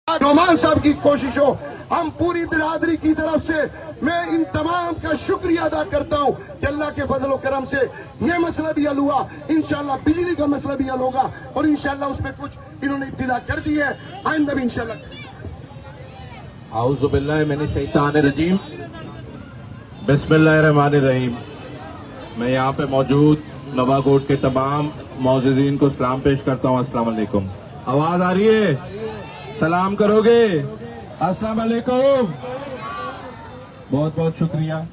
नोमान साहब की कोशिश हो, हम पूरी बिरादरी की तरफ से मैं इन तमाम का शुक्रिया अदा करता हूं कि अल्लाह के फजल व करम से ये मसला भी हल हुआ। इंशाल्लाह बिजली का मसला भी हल होगा और इंशाल्लाह उसमें कुछ इन्होंने इब्तिदा कर दी है, आइंदा भी इंशाल्लाह। आऊज़ु बिल्लाहि मिनश शैतानिर रजीम, बिस्मिल्लाहिर रहमानिर रहीम। मैं यहाँ पे मौजूद नवाकोट के तमाम मौजूदीन को सलाम पेश करता हूँ। अस्सलाम वालेकुम। आवाज आ रही है? सलाम करोगे? अस्सलाम वालेकुम। बहुत बहुत शुक्रिया।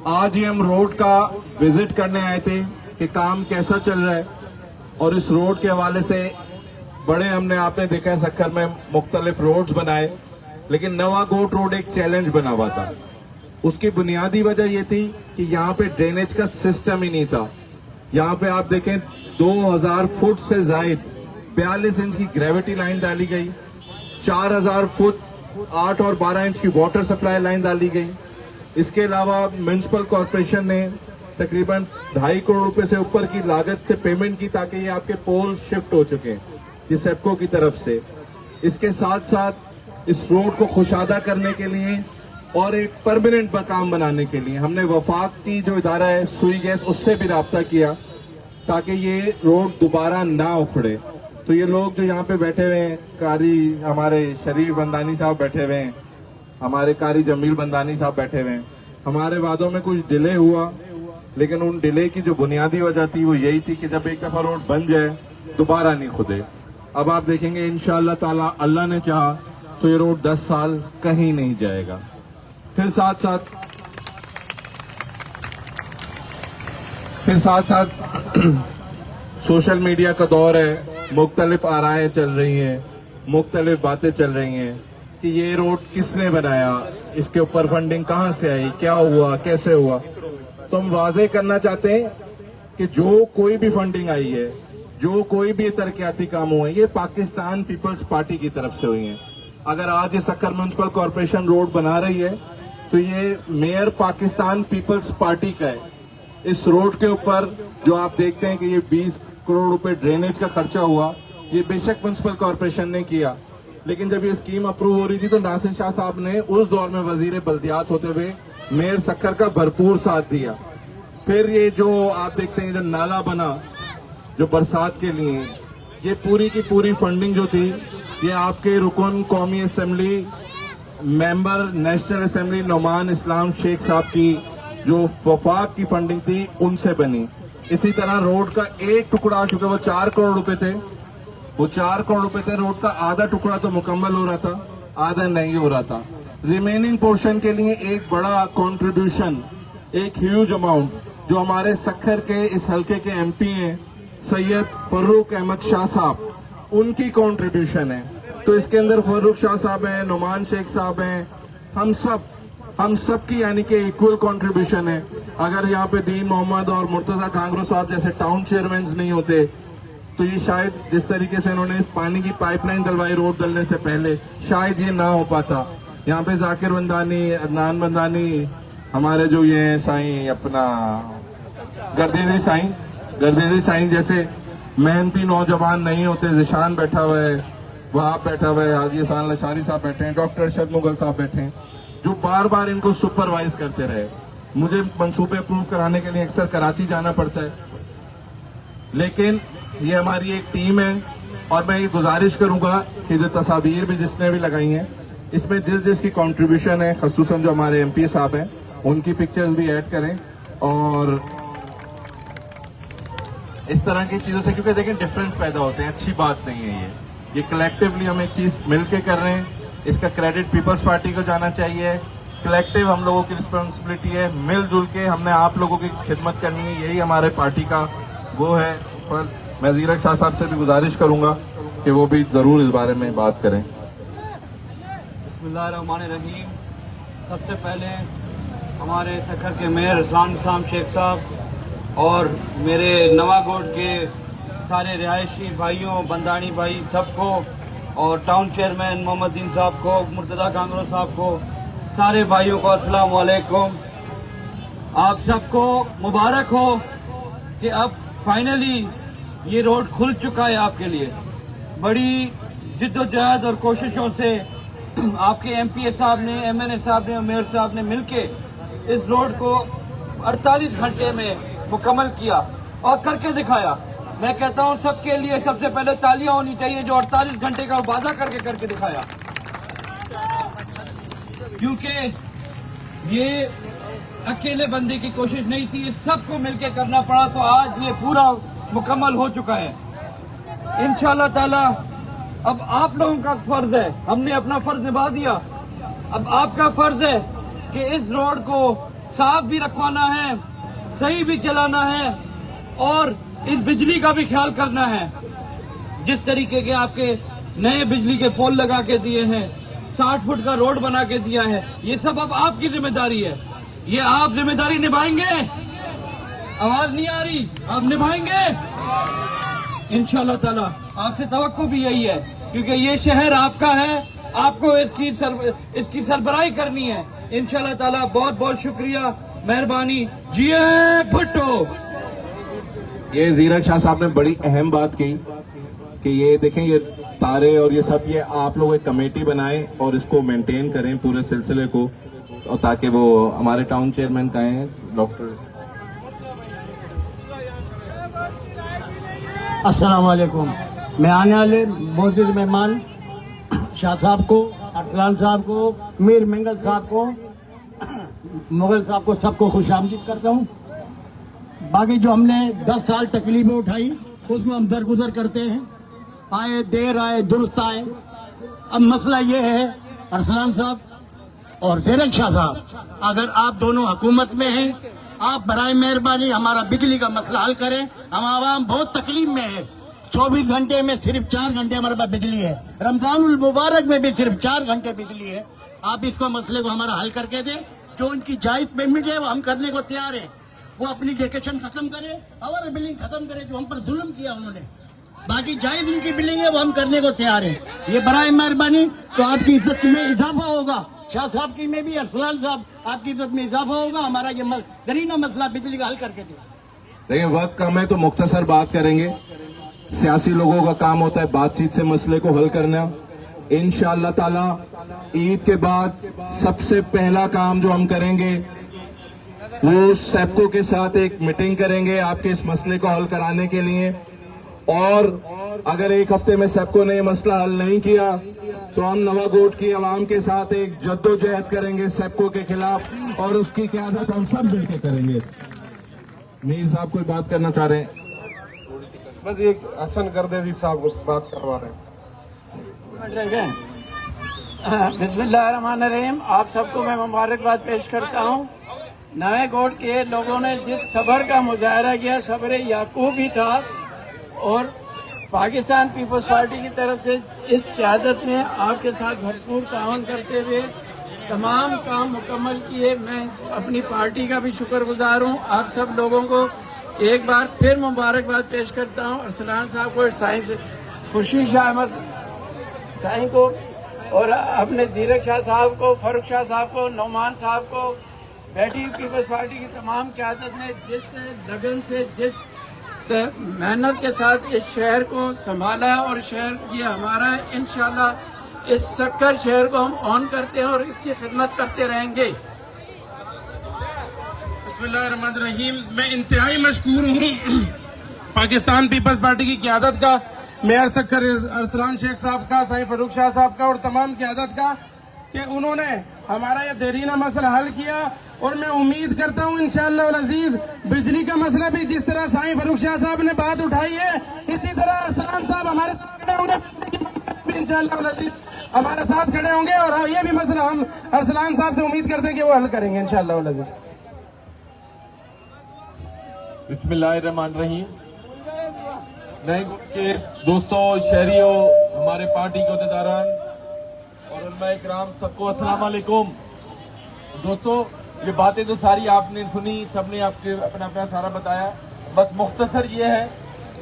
आज ही हम रोड का विजिट करने आए थे कि काम कैसा चल रहा है, और इस रोड के हवाले से बड़े हमने आपने देखा है सक्खर में मुख्तलिफ रोड्स बनाए, लेकिन नवाकोट रोड एक चैलेंज बना हुआ था। उसकी बुनियादी वजह यह थी कि यहाँ पे ड्रेनेज का सिस्टम ही नहीं था। यहाँ पे आप देखें 2000 फुट से जायद 42 इंच की ग्रेविटी लाइन डाली गई, 4000 फुट 8 और 12 इंच की वाटर सप्लाई लाइन डाली गई। इसके अलावा म्युनिसिपल कॉरपोरेशन ने तकरीबन 2.5 करोड़ रुपए से ऊपर की लागत से पेमेंट की ताकि ये आपके पोल शिफ्ट हो चुके हैं, ये सेप्को की तरफ से। इसके साथ साथ इस रोड को खुशादा करने के लिए और एक परमानेंट मकाम बनाने के लिए हमने वफाक की जो इदारा है सुई गैस, उससे भी राब्ता किया ताकि ये रोड दोबारा ना उखड़े। तो ये लोग जो यहाँ पे बैठे हुए हैं, कारी हमारे शरीफ बंदानी साहब बैठे हुए हैं, हमारे कारी जमील बंदानी साहब बैठे हुए हैं। हमारे वादों में कुछ डिले हुआ, लेकिन उन डिले की जो बुनियादी वजह थी वो यही थी कि जब एक दफा रोड बन जाए दोबारा नहीं खुदे। अब आप देखेंगे इंशाअल्लाह ताला, अल्लाह ने चाहा तो ये रोड 10 साल कहीं नहीं जाएगा। फिर साथ साथ सोशल मीडिया का दौर है, मुख्तलिफ आराएं चल रही हैं, मुख्तलिफ बातें चल रही हैं कि ये रोड किसने बनाया, इसके ऊपर फंडिंग कहाँ से आई, क्या हुआ, कैसे हुआ। तो हम वाजे करना चाहते हैं कि जो कोई भी फंडिंग आई है, जो कोई भी तरक्याती काम हुए, ये पाकिस्तान पीपल्स पार्टी की तरफ से हुई है। अगर आज ये सक्खर म्युनिसिपल कॉरपोरेशन रोड बना रही है तो ये मेयर पाकिस्तान पीपल्स पार्टी का है। इस रोड के ऊपर जो आप देखते हैं कि ये 20 करोड़ रुपए ड्रेनेज का खर्चा हुआ, ये बेशक म्युनिसिपल कॉरपोरेशन ने किया, लेकिन जब ये स्कीम अप्रूव हो रही थी तो नासिर शाह साहब ने उस दौर में वजीर बल्दियात होते हुए मेयर सक्खर का भरपूर साथ दिया। फिर ये जो आप देखते हैं जो नाला बना जो बरसात के लिए, ये पूरी की पूरी फंडिंग जो थी ये आपके रुकन कौमी assembly member national assembly Noman Islam Sheikh साहब की जो वफाक की फंडिंग थी उनसे बनी। इसी तरह रोड का एक टुकड़ा, चूंकि वो 4 करोड़ रुपए थे, वो 4 करोड़ रुपए थे, रोड का आधा टुकड़ा तो मुकम्मल हो रहा था, आधा नहीं हो रहा था। रिमेनिंग पोर्शन के लिए एक बड़ा कंट्रीब्यूशन, एक ह्यूज अमाउंट जो हमारे सक्खर के इस हल्के के एमपी हैं सैयद फर्रुख अहमद शाह साहब, उनकी कंट्रीब्यूशन है। तो इसके अंदर फर्रुख शाह साहब हैं, नुमान शेख साहब हैं, हम सब की यानी कि इक्वल कंट्रीब्यूशन है। अगर यहाँ पे दीन मोहम्मद और मुर्तजा कांगरो साहब जैसे टाउन चेयरमैन नहीं होते तो ये शायद जिस तरीके से इन्होंने इस पानी की पाइपलाइन डलवाई रोड डलने से पहले, शायद ये ना हो पाता। यहाँ पे जाकिर बंदानी, अदनान बंदानी, हमारे जो ये साईं अपना गर्देजी साईं जैसे मेहनती नौजवान नहीं होते। जिशान बैठा हुआ है, वहाब बैठा हुआ है, हाजी हसन लशारी साहब बैठे हैं, डॉक्टर अरशद मुगल साहब बैठे हैं, जो बार बार इनको सुपरवाइज करते रहे। मुझे मंसूबे अप्रूव कराने के लिए अक्सर कराची जाना पड़ता है, लेकिन ये हमारी एक टीम है और मैं ये गुजारिश करूंगा कि जो तस्वीर भी जिसने भी लगाई हैं इसमें जिसकी कंट्रीब्यूशन है, खसूसन जो हमारे एमपी साहब हैं उनकी पिक्चर्स भी ऐड करें। और इस तरह की चीजों से, क्योंकि देखें डिफरेंस पैदा होते हैं, अच्छी बात नहीं है ये कलेक्टिवली हम एक चीज मिलके कर रहे हैं, इसका क्रेडिट पीपल्स पार्टी को जाना चाहिए। कलेक्टिव हम लोगों की रिस्पॉन्सिबिलिटी है, मिलजुल के हमने आप लोगों की खिदमत करनी है, यही हमारे पार्टी का वो है। पर मैं ज़ीरक शाह साहब से भी गुजारिश करूंगा कि वो भी जरूर इस बारे में बात करें। बिस्मिल्लाहिर्रहमानिर्रहीम। सबसे पहले हमारे सक्खर के मेयर इस्लाम शेख साहब और मेरे नवाकोट के सारे रिहायशी भाइयों, बंदानी भाई सबको, और टाउन चेयरमैन मोहम्मद दीन साहब को, मुर्तजा कांगरो साहब को, सारे भाइयों को अस्सलाम वालेकुम। आप सबको मुबारक हो कि अब फाइनली ये रोड खुल चुका है आपके लिए। बड़ी जिद्दोजहद और कोशिशों से आपके एमपीए साहब ने, एमएनए साहब ने और मेयर साहब ने मिलके इस रोड को 48 घंटे में मुकम्मल किया और करके दिखाया। मैं कहता हूं सबके लिए सबसे पहले तालियां होनी चाहिए जो 48 घंटे का वादा करके दिखाया, क्योंकि ये अकेले बंदे की कोशिश नहीं थी, सबको मिलके करना पड़ा, तो आज ये पूरा मुकम्मल हो चुका है इंशाअल्लाह ताला। अब आप लोगों का फर्ज है, हमने अपना फर्ज निभा दिया, अब आपका फर्ज है कि इस रोड को साफ भी रखवाना है, सही भी चलाना है और इस बिजली का भी ख्याल करना है। जिस तरीके के आपके नए बिजली के पोल लगा के दिए हैं, 60 फुट का रोड बना के दिया है, ये सब अब आपकी जिम्मेदारी है। ये आप जिम्मेदारी निभाएंगे? आवाज नहीं आ रही, आप निभाएंगे इंशाअल्लाह ताला। आपसे तवक्को भी यही है, क्योंकि ये शहर आपका है, आपको इसकी सरबराही करनी है इंशाअल्लाह ताला। बहुत बहुत शुक्रिया, मेहरबानी। जिए भुट्टो। ये जीरक शाह साहब ने बड़ी अहम बात की कि ये देखें, ये तारे और ये सब, ये आप लोग एक कमेटी बनाएं और इसको मेंटेन करें पूरे सिलसिले को, और ताकि वो हमारे टाउन चेयरमैन का हैं डॉक्टर। अस्सलाम वालेकुम। मैं आने वाले मौजूद मेहमान शाह साहब को, अरसलान साहब को, मीर मंगल साहब को, मुगल साहब को, सबको खुशामदीद करता हूँ। बाकी जो हमने 10 साल तकलीफें उठाई उसमें हम दरगुजर करते हैं, आए देर आए दुरुस्त आए। अब मसला ये है अरसलान साहब और जीरक शाह साहब, अगर आप दोनों हुकूमत में हैं, आप बराए मेहरबानी हमारा बिजली का मसला हल करें। हम आवाम बहुत तकलीफ में है, 24 घंटे में सिर्फ 4 घंटे हमारे पास बिजली है, रमजानुल मुबारक में भी सिर्फ 4 घंटे बिजली है। आप इसको मसले को हमारा हल करके दें। जो उनकी जायज पेमेंट है वो हम करने को तैयार है। वो अपनी वेकेशन खत्म करे और बिलिंग खत्म करे जो हम पर जुल्म किया उन्होंने। बाकी जायज उनकी बिलिंग है वो हम करने को तैयार है। ये बराए मेहरबानी, तो आपकी इज्जत में इजाफा होगा। शाह साहब की में भी, अरसलान साहब आपकी इज्जत में इजाफा होगा। हमारा ये दरीना मसला बिजली का हल करके दे। लेकिन वक्त कम है तो मुख्तसर बात करेंगे। सियासी लोगों का काम होता है बातचीत से मसले को हल करना। इंशाअल्लाह ताला ईद के बाद सबसे पहला काम जो हम करेंगे वो सेप्को के साथ एक मीटिंग करेंगे आपके इस मसले को हल कराने के लिए। और अगर एक हफ्ते में सेप्को ने ये मसला हल नहीं किया तो हम नवागोट की आवाम के साथ एक जद्दोजहद करेंगे सेप्को के खिलाफ, और उसकी क़यादत हम सब मिलकर करेंगे। मीर साहब कोई बात करना चाह रहे हैं? बस ये हसन गर्देजी साहब को बात करवा रहे हैं। बिस्मिल्लाहिर्रहमानिर्रहीम। आप सबको मैं मुबारकबाद पेश करता हूँ। नए गोट के लोगों ने जिस सब्र का मुजाहरा किया, सब्र याकूब ही था, और पाकिस्तान पीपल्स पार्टी की तरफ से इस क़यादत ने आपके साथ भरपूर ताउन करते हुए तमाम काम मुकम्मल किए। मैं अपनी पार्टी का भी शुक्रगुजार हूँ। आप सब लोगों को एक बार फिर मुबारकबाद पेश करता हूँ। अरसलान साहब को, साइंस खुर्शीद शाह अहमद साईं को, और अपने जीरक शाह साहब को, फारूक शाह साहब को, नौमान साहब को, बैठी पीपल्स पार्टी की तमाम क़यादत ने जिस लगन से, जिस मेहनत के साथ इस शहर को संभाला है, और शहर ये हमारा है। इंशाल्लाह इस सक्कर शहर को हम ऑन करते हैं और इसकी खिदमत करते रहेंगे। बिस्मिल्लाहिर्रहमानिर्रहीम। मैं इंतहाई मशकूर हूँ पाकिस्तान पीपल्स पार्टी की क़यादत का, मेयर सक्कर अरसलान शेख साहब का, साईं फारूक शाह साहब का और तमाम क़यादत का, कि उन्होंने हमारा ये देरीना मसला हल किया। और मैं उम्मीद करता हूँ इंशाअल्लाह अज़ीज बिजली का मसला भी जिस तरह साईं फारूक शाह साहब ने बात उठाई है, इसी तरह अरसलान साहब हमारे साथ खड़े होंगे इंशाअल्लाह अज़ीज, हमारे साथ खड़े होंगे। और ये भी मसला हम अरसलान साहब से उम्मीद करते हैं कि वो हल करेंगे इंशाअल्लाह अज़ीज। बिस्मिल्लाहिर्रहमानिर्रहीम। नए के दोस्तों, शहरियों, हमारे पार्टी के अहदेदारान और उलमा-ए-किराम, सबको अस्सलाम वालेकुम। दोस्तों, ये बातें तो सारी आपने सुनी, सबने आपके अपना अपना सारा बताया। बस मुख्तसर ये है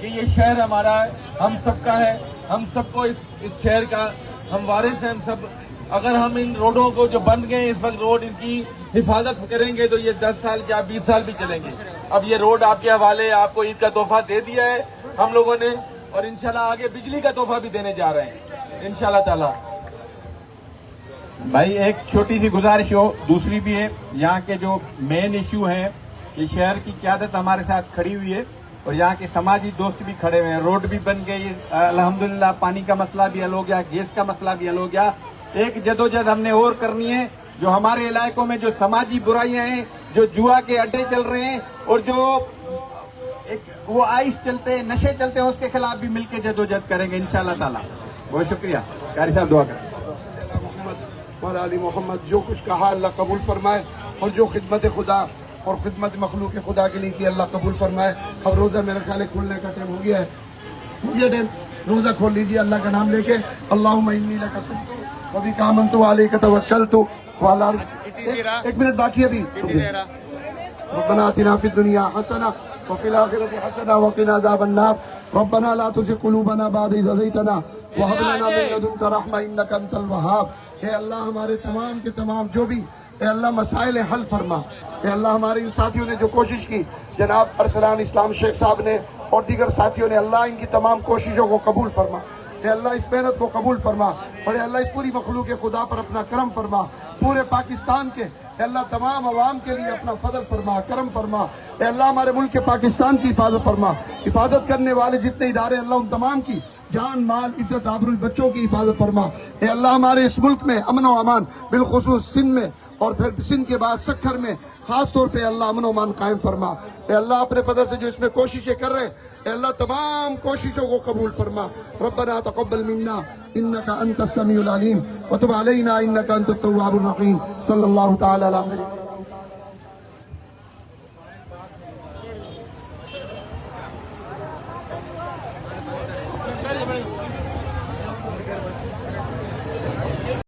कि ये शहर हमारा है, हम सबका है, हम सबको इस शहर का हम वारिस हैं। हम सब, अगर हम इन रोडों को जो बंद गए इस वक्त रोड, इनकी हिफाजत करेंगे तो ये 10 साल क्या 20 साल भी चलेंगे। अब ये रोड आपके हवाले, आपको ईद का तोहफा दे दिया है हम लोगों ने, और इंशाल्लाह आगे बिजली का तोहफा भी देने जा रहे हैं। इंशाल्लाह ताला। भाई एक छोटी सी गुजारिश हो, दूसरी भी है, यहाँ के जो मेन इश्यू हैं, ये शहर की क़यादत हमारे साथ खड़ी हुई है और यहाँ के समाजी दोस्त भी खड़े हुए हैं। रोड भी बन गई, अल्हम्दुलिल्लाह पानी का मसला भी हल हो गया, गैस का मसला भी हल हो गया। एक जदोजहद हमने और करनी है, जो हमारे इलाकों में जो समाजी बुराइयां हैं, जो जुआ के अड्डे चल रहे हैं और जो एक वो आइस चलते हैं, नशे चलते हैं, उसके खिलाफ भी मिलकर जदोजहद करेंगे इंशाल्लाह ताला। बहुत शुक्रिया। कारी साहब दुआ करें। और आली मोहम्मद जो कुछ कहा अल्लाह कबूल फरमाए, और जो खिदमत खुदा और खिदमत मखलूक खुदा के लिए की अल्लाह कबूल फरमाए। अब रोज़ा मेरे ख्याल है खुलने का टाइम हो गया है, ये टाइम रोज़ा खोल लीजिए अल्लाह का नाम लेके। अल्लाहुम्मा इन्नी लका सुम्तु व बिका आमनतु व अलैका तवक्कलतु व अला एक मिनट बाकी है अभी। रब्बना आतिना फिद दुनिया हसना व फिल आखिरति हसना व क़िना अज़ाबन्नार। रब्बना ला तुज़िग़ क़ुलूबना बअद इज़ हदैतना व हब लना मिन लदुनका रहमा इन्नका अंतल वहाब। हे अल्लाह हमारे तमाम के तमाम जो भी ए अल्लाह मसाइल हल फरमा। ए अल्लाह हमारे इन साथियों ने जो कोशिश की, जनाब अरसलान इस्लाम शेख साहब ने और दीगर साथियों ने, अल्लाह इनकी तमाम कोशिशों को कबूल फरमा। ए अल्लाह इस मेहनत को कबूल फरमा और ए अल्लाह इस पूरी मखलूक खुदा पर अपना करम फरमा। पूरे पाकिस्तान के ए अल्लाह तमाम अवाम के लिए अपना फजल फरमा, करम फरमा। ए अल्लाह हमारे मुल्क के पाकिस्तान की हिफाजत फरमा। हिफाजत करने वाले जितने इदारे अल्लाह उन तमाम की जान माल इज्जत आबरू बच्चों की हिफाजत फरमा। ए अल्लाह हमारे इस मुल्क में अमन व अमान, बिलखुसूस सिंध में और फिर सिंध के बाद सक्खर में खास तौर पे अल्लाह अमन व अमान कायम फरमा। ए अल्लाह अपने फजल से जो इसमें कोशिशें कर रहे हैं, ए अल्लाह तमाम कोशिशों को कबूल फरमा। रब्बना तक़ब्बल मिन्ना इन्नका अंतस समीउल अलीम व तुब अलैना इन्नका अंतत तव्वाबुर रहीम। सल्लल्लाहु तआला अलैहि